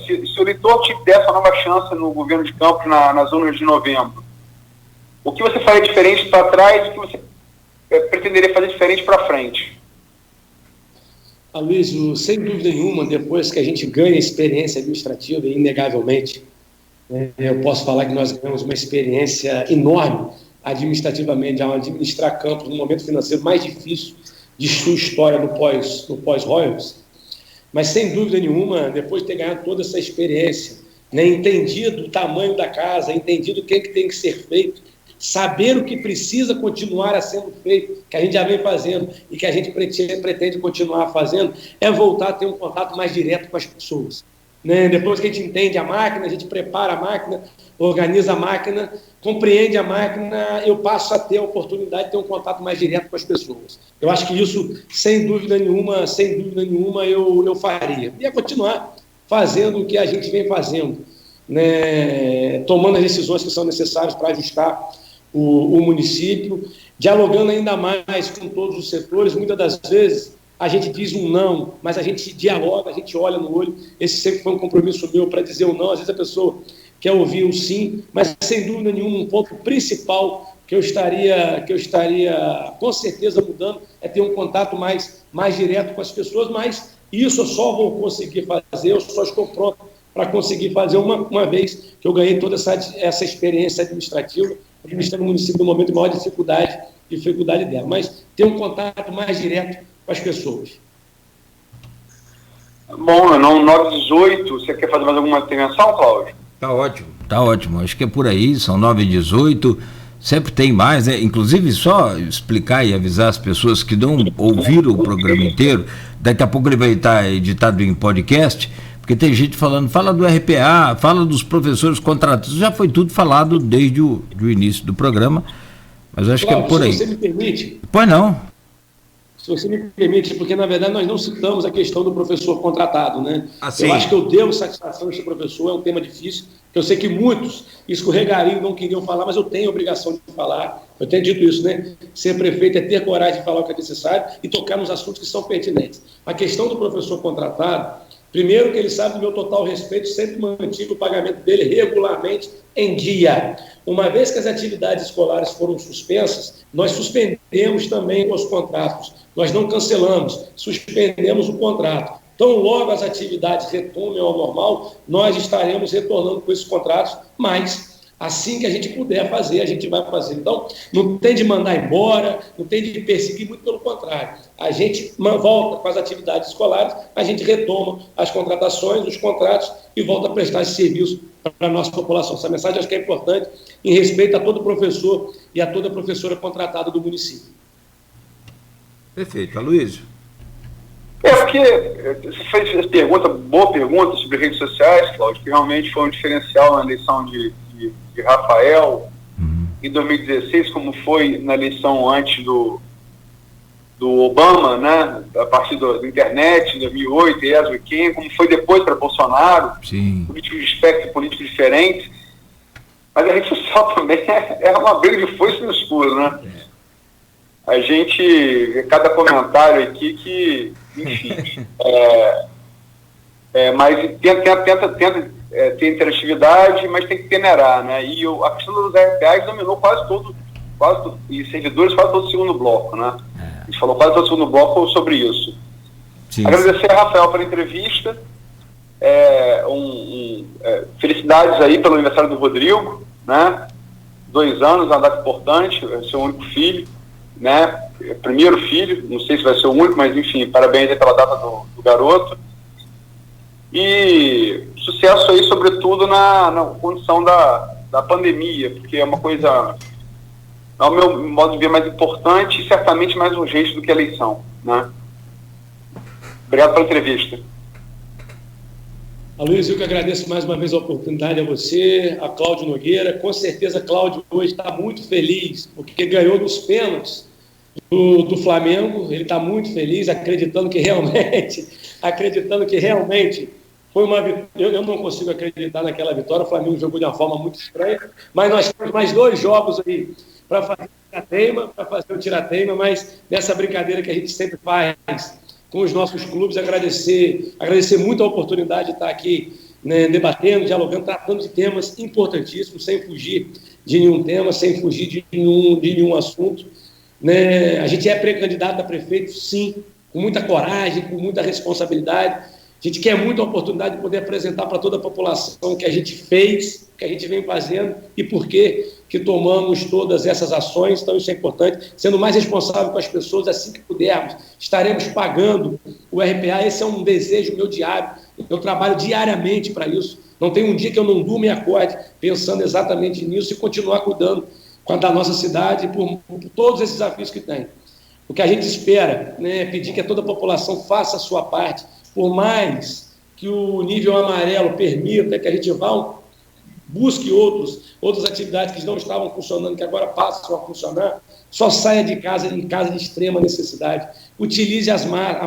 se o eleitor te desse uma nova chance no governo de Campos nas urnas de novembro, o que você faria diferente para trás e o que você pretenderia fazer diferente para frente? Aloysio, sem dúvida nenhuma, depois que a gente ganha experiência administrativa, inegavelmente, eu posso falar que nós ganhamos uma experiência enorme administrativamente, a administrar Campos no momento financeiro mais difícil de sua história no pós-royalties, mas sem dúvida nenhuma, depois de ter ganhado toda essa experiência, né, entendido o tamanho da casa, entendido o que tem que ser feito, saber o que precisa continuar a sendo feito, que a gente já vem fazendo e que a gente pretende continuar fazendo, é voltar a ter um contato mais direto com as pessoas. né? Depois que a gente entende a máquina, a gente prepara a máquina, organiza a máquina, compreende a máquina, eu passo a ter a oportunidade de ter um contato mais direto com as pessoas. Eu acho que isso, sem dúvida nenhuma, eu faria. E continuar fazendo o que a gente vem fazendo, né? Tomando as decisões que são necessárias para ajustar o município, dialogando ainda mais com todos os setores. Muitas das vezes a gente diz um não, mas a gente dialoga, a gente olha no olho. Esse sempre foi um compromisso meu para dizer o não. Às vezes a pessoa quer ouvir o sim, mas sem dúvida nenhuma um ponto principal que eu estaria com certeza mudando é ter um contato mais direto com as pessoas, mas isso eu só vou conseguir fazer, eu só estou pronto para conseguir fazer uma vez que eu ganhei toda essa experiência administrativa, administrando o município no momento de maior dificuldade dela, mas ter um contato mais direto com as pessoas. Bom, não 9h18, você quer fazer mais alguma intervenção, Cláudio? Tá ótimo, acho que é por aí, são 9h18, sempre tem mais, né? Inclusive só explicar e avisar as pessoas que não ouviram o programa inteiro, daqui a pouco ele vai estar editado em podcast, porque tem gente fala do RPA, fala dos professores contratados, já foi tudo falado desde o início do programa, mas acho Cláudio, que é por aí. Se você me permite... Pois não. Se você me permite, porque na verdade nós não citamos a questão do professor contratado, né? Assim. Eu acho que eu devo satisfação a esse professor, é um tema difícil, que eu sei que muitos escorregariam, não queriam falar, mas eu tenho a obrigação de falar, eu tenho dito isso, né? Ser prefeito é ter coragem de falar o que é necessário e tocar nos assuntos que são pertinentes. A questão do professor contratado, primeiro que ele sabe do meu total respeito, sempre mantive o pagamento dele regularmente em dia. Uma vez que as atividades escolares foram suspensas, nós suspendemos também os contratos. Nós não cancelamos, suspendemos o contrato. Então, logo as atividades retomem ao normal, nós estaremos retornando com esses contratos, mas assim que a gente puder fazer, a gente vai fazer. Então, não tem de mandar embora, não tem de perseguir, muito pelo contrário. A gente volta com as atividades escolares, a gente retoma as contratações, os contratos e volta a prestar esse serviço para a nossa população. Essa mensagem acho que é importante em respeito a todo professor e a toda professora contratada do município. Perfeito. Aloysio? Porque você fez essa pergunta, boa pergunta sobre redes sociais, Cláudio, que realmente foi um diferencial na eleição de Rafael em 2016, como foi na eleição antes do Obama, né, a partir da internet, em 2008, ESO e quem, como foi depois para Bolsonaro, políticos de espectro político diferente. Mas a rede social também é uma briga de foice no escuro, né? A gente vê cada comentário aqui que, enfim, mas tenta ter interatividade, mas tem que peneirar, né? E a questão dos RPAs dominou quase todo, e servidores quase todo o segundo bloco, né? A gente falou quase todo o segundo bloco sobre isso. Sim. Agradecer a Rafael pela entrevista, felicidades aí pelo aniversário do Rodrigo, né? 2 anos, uma data importante, é seu único filho, né? Primeiro filho, não sei se vai ser o único, mas enfim, parabéns aí pela data do garoto. E sucesso aí, sobretudo, na condição da pandemia, porque é uma coisa, ao meu modo de ver, mais importante e certamente mais urgente do que a eleição, né? Obrigado pela entrevista. Aloysio, eu que agradeço mais uma vez a oportunidade a você, a Cláudio Nogueira. Com certeza, Cláudio hoje está muito feliz, porque ganhou nos pênaltis do Flamengo. Ele está muito feliz, acreditando que realmente foi uma vitória. Eu não consigo acreditar naquela vitória. O Flamengo jogou de uma forma muito estranha, mas nós temos mais 2 jogos aí para fazer o tirateima, mas nessa brincadeira que a gente sempre faz com os nossos clubes, agradecer muito a oportunidade de estar aqui, né, debatendo, dialogando, tratando de temas importantíssimos, sem fugir de nenhum tema, sem fugir de nenhum assunto, né? A gente é pré-candidato a prefeito, sim, com muita coragem, com muita responsabilidade. A gente quer muito a oportunidade de poder apresentar para toda a população o que a gente fez, o que a gente vem fazendo e por que tomamos todas essas ações. Então isso é importante, sendo mais responsável com as pessoas, assim que pudermos, estaremos pagando o RPA. Esse é um desejo meu diário, eu trabalho diariamente para isso, não tem um dia que eu não durmo e acorde pensando exatamente nisso e continuar cuidando da nossa cidade por todos esses desafios que tem. O que a gente espera, né, é pedir que toda a população faça a sua parte, por mais que o nível amarelo permita que a gente busque outras atividades que não estavam funcionando, que agora passam a funcionar. Só saia de casa em caso de extrema necessidade. Utilize a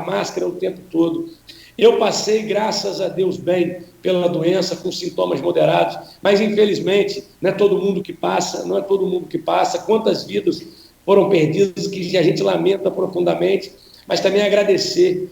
máscara o tempo todo. Eu passei, graças a Deus, bem pela doença, com sintomas moderados, mas infelizmente não é todo mundo que passa, Quantas vidas foram perdidas, que a gente lamenta profundamente, mas também agradecer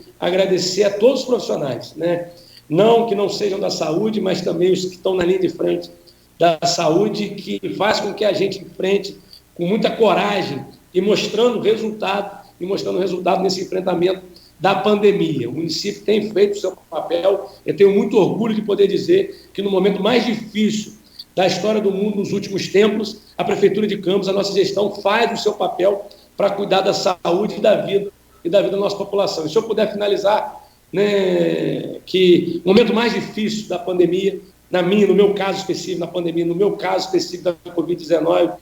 a todos os profissionais, né? Não que não sejam da saúde, mas também os que estão na linha de frente da saúde, que faz com que a gente enfrente com muita coragem e mostrando resultado nesse enfrentamento da pandemia. O município tem feito o seu papel. Eu tenho muito orgulho de poder dizer que no momento mais difícil da história do mundo nos últimos tempos, a Prefeitura de Campos, a nossa gestão, faz o seu papel para cuidar da saúde e da vida da nossa população. E se eu puder finalizar, né, que o momento mais difícil da pandemia, no meu caso específico da Covid-19,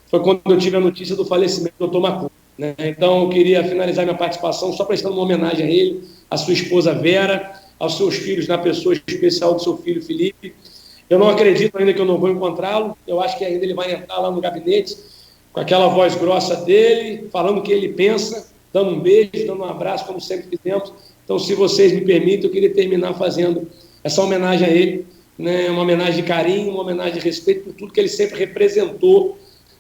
foi quando eu tive a notícia do falecimento do Dr. Macu. Né? Então, eu queria finalizar minha participação só prestando uma homenagem a ele, à sua esposa Vera, aos seus filhos, na pessoa especial do seu filho Felipe. Eu não acredito ainda que eu não vou encontrá-lo. Eu acho que ainda ele vai entrar lá no gabinete com aquela voz grossa dele, falando o que ele pensa, dando um beijo, dando um abraço, como sempre fizemos. Então, se vocês me permitem, eu queria terminar fazendo essa homenagem a ele, né? Uma homenagem de carinho, uma homenagem de respeito por tudo que ele sempre representou,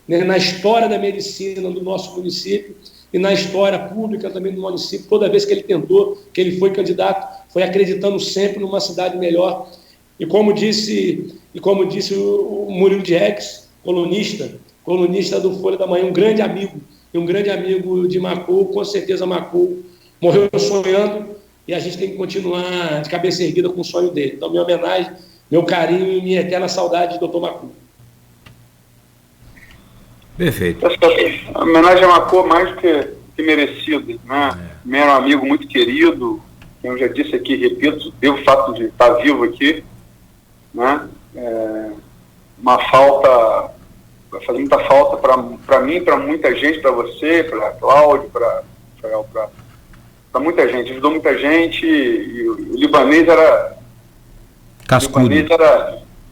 né, na história da medicina do nosso município e na história pública também do município. Toda vez que ele tentou, que ele foi candidato, foi acreditando sempre numa cidade melhor. E como disse o Murilo de Rex, colunista do Folha da Manhã, um grande amigo de Macu, com certeza Macu morreu sonhando e a gente tem que continuar de cabeça erguida com o sonho dele. Então, minha homenagem, meu carinho e minha eterna saudade de Dr. Macu. Perfeito. A homenagem a Macu mais do que merecida, né? Era um amigo muito querido, como eu já disse aqui, repito, devo o fato de estar vivo aqui, né? Uma falta, vai fazer muita falta para mim, para muita gente, para você, para Cláudio, para muita gente, ajudou muita gente, e o libanês era... Cascudo.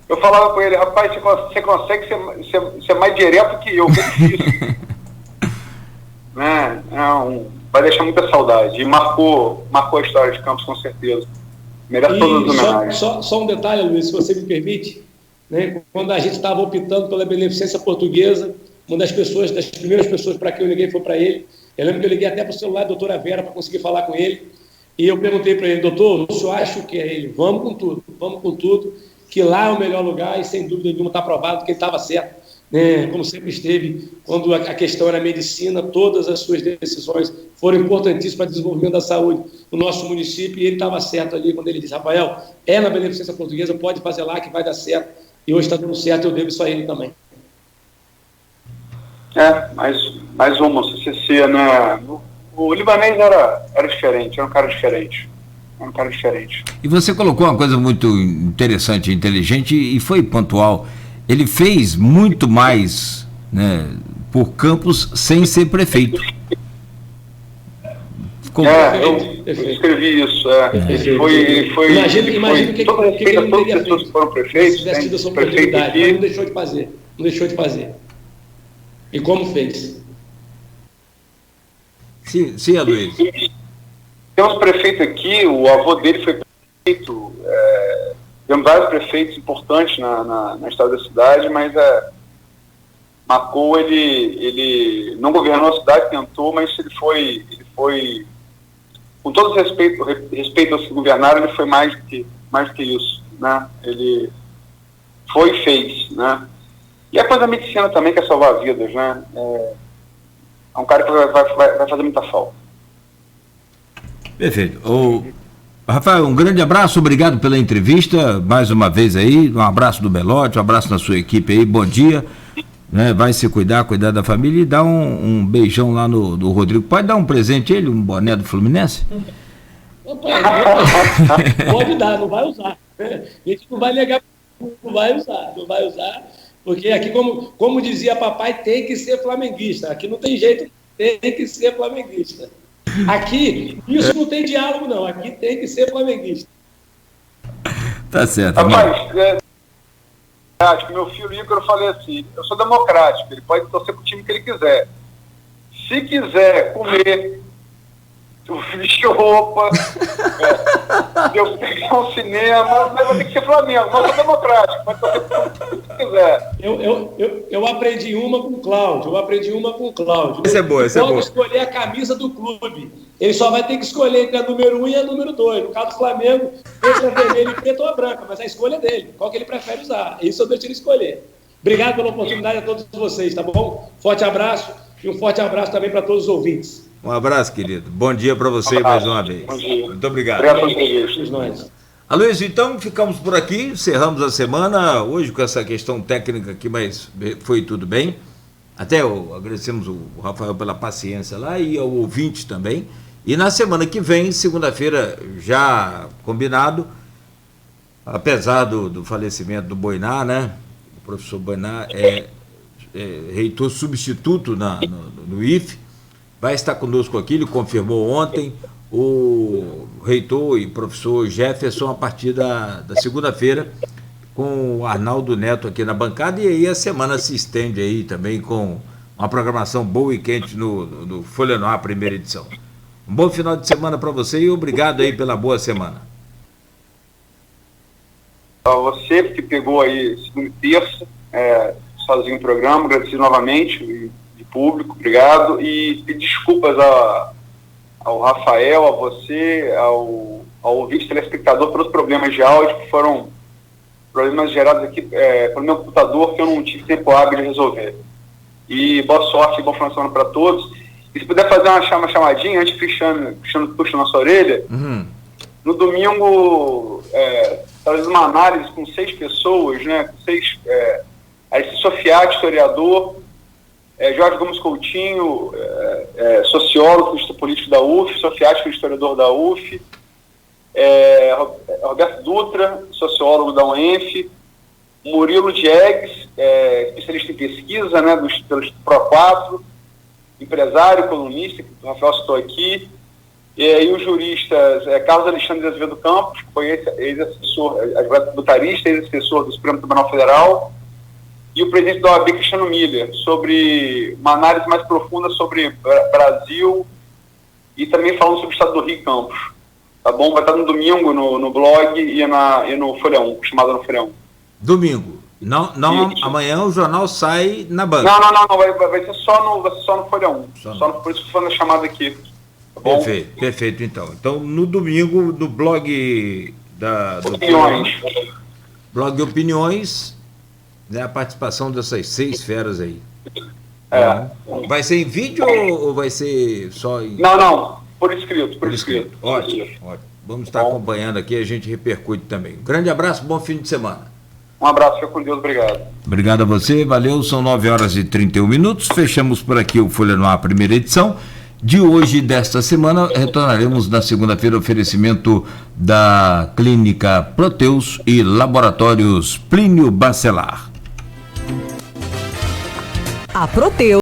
Eu falava com ele, rapaz, você consegue ser mais direto que eu, que é difícil. Né? Vai deixar muita saudade. E marcou a história de Campos, com certeza. Merece todas as homenagens. Só um detalhe, Luiz, se você me permite. Né? Quando a gente estava optando pela beneficência portuguesa, uma das primeiras pessoas para quem eu liguei foi para ele. Eu lembro que eu liguei até para o celular da doutora Vera para conseguir falar com ele. E eu perguntei para ele, doutor, o senhor acha o que é ele? Vamos com tudo, que lá é o melhor lugar e sem dúvida nenhuma está provado que ele estava certo, né? Como sempre esteve, quando a questão era medicina, todas as suas decisões foram importantíssimas para o desenvolvimento da saúde do nosso município, e ele estava certo ali quando ele disse, Rafael, na Beneficência Portuguesa, pode fazer lá que vai dar certo, e hoje está dando certo, eu devo isso a ele também. Mais uma CCC, né? O libanês era diferente, era um cara diferente. E você colocou uma coisa muito interessante, inteligente e foi pontual. Ele fez muito mais, né, por Campos sem ser prefeito. Eu escrevi isso. Foi imagina que todas as pessoas que foram prefeitos, prefeito aqui. Não deixou de fazer. E como fez? Sim, Luiz. Temos prefeito aqui, o avô dele foi prefeito, temos vários prefeitos importantes na história da cidade, mas Macu, ele não governou a cidade, tentou, mas ele foi com todo respeito aos que governaram, ele foi mais do que isso, né? Ele foi e fez, né? E a coisa da medicina também, que é salvar vidas, né? É um cara que vai fazer muita falta. Perfeito. Rafael, um grande abraço, obrigado pela entrevista, mais uma vez aí, um abraço do Belote, um abraço na sua equipe aí, bom dia, né? Vai se cuidar da família e dar um beijão lá no Rodrigo. Pode dar um presente a ele, um boné do Fluminense? Pode dar, não vai usar. A gente não vai negar, não vai usar, porque aqui, como dizia papai, tem que ser flamenguista, aqui não tem jeito, tem que ser flamenguista. Aqui, isso não tem diálogo, não. Aqui tem que ser flamenguista. Tá certo. Rapaz, acho que meu filho Ícaro, eu falei assim, eu sou democrático, ele pode torcer pro time que ele quiser. Se quiser comer, vestir roupa, eu pegar um cinema, mas vai ter que ser Flamengo, mas eu sou democrático, pode torcer pro que quiser. Eu aprendi uma com o Cláudio. Essa é boa, essa é boa. Pode escolher a camisa do clube. Ele só vai ter que escolher entre a número 1 e a número 2. No caso do Flamengo, entre a vermelha e preta ou a branca, mas a escolha é dele. Qual que ele prefere usar? Isso eu deixo ele escolher. Obrigado pela oportunidade a todos vocês, tá bom? Forte abraço e um forte abraço também para todos os ouvintes. Um abraço, querido. Bom dia para você mais uma vez. Bom dia. Muito obrigado. Obrigado. Aloysio, então ficamos por aqui, encerramos a semana hoje com essa questão técnica aqui, mas foi tudo bem. Até agradecemos o Rafael pela paciência lá e ao ouvinte também. E na semana que vem, segunda-feira, já combinado, apesar do falecimento do Boiná, né? O professor Boiná é reitor substituto no IFE, vai estar conosco aqui, ele confirmou ontem, o reitor e professor Jefferson a partir da segunda-feira, com o Arnaldo Neto aqui na bancada, e aí a semana se estende aí também com uma programação boa e quente no Folha no Ar, primeira edição. Um bom final de semana para você e obrigado aí pela boa semana. A você que pegou aí segunda e terça, sozinho o programa, agradecer novamente, de público, obrigado, e pedir desculpas ao Rafael, a você, ao ouvinte telespectador pelos problemas de áudio, que foram problemas gerados aqui pelo meu computador, que eu não tive tempo hábil de resolver. E boa sorte e bom final de semana para todos. E se puder fazer uma chamadinha, antes que o Cristiano puxa a nossa orelha, no domingo, talvez uma análise com 6 pessoas, né, com 6, Alice Sofiati, historiador, Jorge Gomes Coutinho, sociólogo, cientista político da UF, Sofiati, historiador da UF, Roberto Dutra, sociólogo da UENF, Murilo Diegues, especialista em pesquisa, né, pelo Pro 4, empresário, colunista, que o Rafael citou aqui, e os juristas Carlos Alexandre de Azevedo Campos, que foi ex-assessor, advogado tributarista, ex-assessor do Supremo Tribunal Federal, e o presidente da OAB, Cristiano Miller, sobre uma análise mais profunda sobre Brasil e também falando sobre o estado do Rio e Campos. Tá bom? Vai estar no domingo no blog e no Folha 1, chamado no Folha 1. Domingo. Não, amanhã o jornal sai na banca. Não, vai ser só no Folha 1. Por isso que eu estou chamado aqui. Tá bom? Perfeito, então. Então, no domingo, no blog do Opiniões. Blog Opiniões, né, a participação dessas 6 feras aí. Vai ser em vídeo ou vai ser só em... Não, por escrito. Ótimo. Vamos estar acompanhando aqui, a gente repercute também. Um grande abraço, bom fim de semana. Um abraço, fica com Deus, obrigado. Obrigado a você, valeu, são 9h31, fechamos por aqui o Folha no Ar, primeira edição. De hoje, desta semana, retornaremos na segunda-feira, oferecimento da Clínica Proteus e Laboratórios Plínio Bacelar. A Proteus